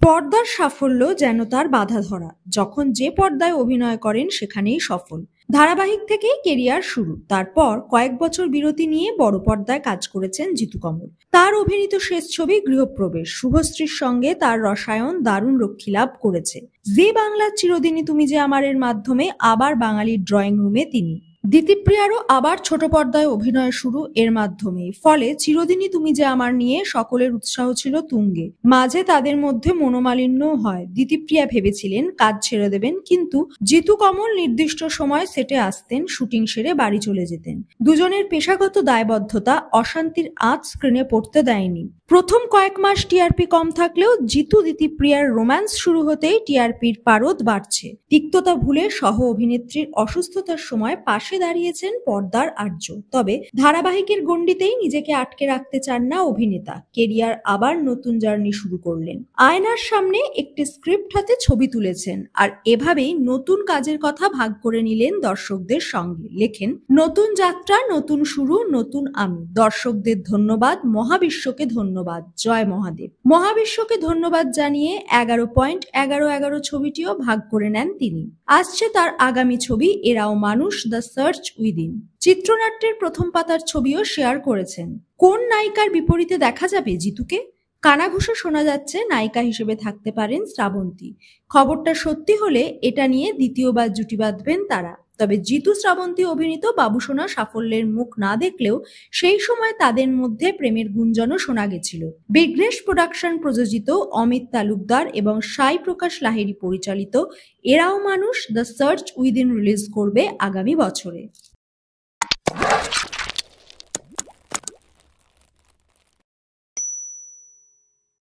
পর্দার সাফল্য যেন তার বাঁধাধরা। যখন যে পর্দায় অভিনয় করেন সেখানেই সফল। ধারাবাহিক থেকেই কেরিয়ার শুরু। তারপর কয়েক বছর বিরতি নিয়ে বড় পর্দায় কাজ করেছেন জিতু কমল। তার অভিনীত শেষ ছবি গৃহপ্রবেশ। শুভশ্রীর সঙ্গে তার রসায়ন দারুণ রক্ষী লাভ করেছে। জি বাংলার চিরদিনই তুমি যে আমারের মাধ্যমে আবার বাঙালির ড্রয়িং রুমে তিনি। দিতিপ্রিয়ারও আবার ছোট পর্দায় অভিনয় শুরু এর মাধ্যমেই। ফলে চিরদিনই তুমি যে আমার নিয়ে সকলের উৎসাহ ছিল তুঙ্গে। মাঝে তাদের মধ্যে মনোমালিন্যও হয়। দিতিপ্রিয়া ভেবেছিলেন কাজ ছেড়ে দেবেন, কিন্তু জিতু কমল নির্দিষ্ট সময় সেটে আসতেন, শুটিং সেরে বাড়ি চলে যেতেন। দুজনের পেশাগত দায়বদ্ধতা অশান্তির আঁচ স্ক্রিনে পড়তে দেয়নি। প্রথম কয়েক মাস টিআরপি কম থাকলেও জিতু দিতিপ্রিয়ার রোম্যান্স শুরু হতেই টিআরপির পারদ বাড়ছে। তিক্ততা ভুলে সহ অভিনেত্রীর অসুস্থতার সময় পাশে দাঁড়িয়েছেন পর্দার আর্য। তবে ধারাবাহিকের গণ্ডিতেই নিজেকে আটকে রাখতে চান না অভিনেতা। কেরিয়ার আবার নতুন জার্নি শুরু করলেন। আয়নার সামনে একটি স্ক্রিপ্ট হাতে ছবি তুলেছেন, আর এভাবেই নতুন কাজের কথা ভাগ করে নিলেন দর্শকদের সঙ্গে। লেখেন, নতুন যাত্রা, নতুন শুরু, নতুন আমি। দর্শকদের ধন্যবাদ, মহাবিশ্বকে ধন্যবাদ। জয় মহাদেব। মহাবিশ্বকে ধন্যবাদ জানিয়ে 11.1111 ছবিটিও ভাগ করে নেন তিনি। আসছে তার আগামী ছবি এরাও মানুষ, দ্য সার্চ উইদিন। চিত্রনাট্যের প্রথম পাতার ছবিও শেয়ার করেছেন। কোন নায়িকার বিপরীতে দেখা যাবে জিতুকে? কানাঘুষো শোনা যাচ্ছে নায়িকা হিসেবে থাকতে পারেন শ্রাবন্তী। খবরটা সত্যি হলে এটা নিয়ে দ্বিতীয়বার জুটি বাঁধবেন তারা। তবে জিতু শ্রাবন্তী অভিনীত বাবুসোনা সাফল্যের মুখ না দেখলেও সেই সময় তাদের মধ্যে প্রেমের গুঞ্জনও শোনা গেছিল। বিঘ্নেশ প্রোডাকশন প্রযোজিত, অমিত তালুকদার এবং সাই প্রকাশ লাহিড়ী পরিচালিত এরাও মানুষ, দ্য সার্চ উইদিন রিলিজ করবে আগামী বছরে।